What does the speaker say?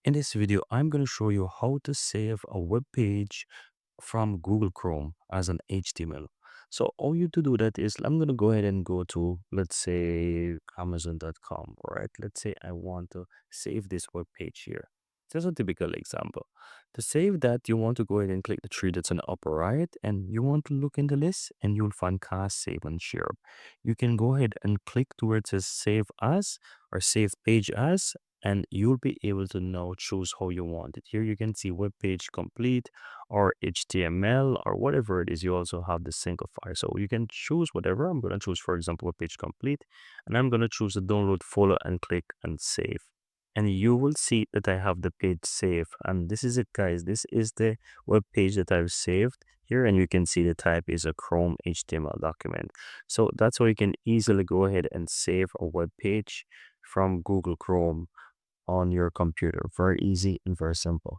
In this video, I'm going to show you how to save a web page from Google Chrome as an HTML. So all you to do that is I'm going to go ahead and go to, let's say, Amazon.com, right? Let's say I want to save this web page here. Just a typical example. To save that, you want to go ahead and click the tree that's on the upper right, and you want to look in the list, and you'll find cast, save, and share. You can go ahead and click to where it says save as or save page as, and you'll be able to now choose how you want it. Here you can see web page complete or HTML or whatever it is. You also have the single-file. So you can choose whatever. I'm going to choose, for example, web page complete, and I'm going to choose the download folder and click and save. And you will see that I have the page saved. And this is it, guys. This is the web page that I've saved here. And you can see the type is a Chrome HTML document. So that's how you can easily go ahead and save a web page from Google Chrome on your computer. Very easy and very simple.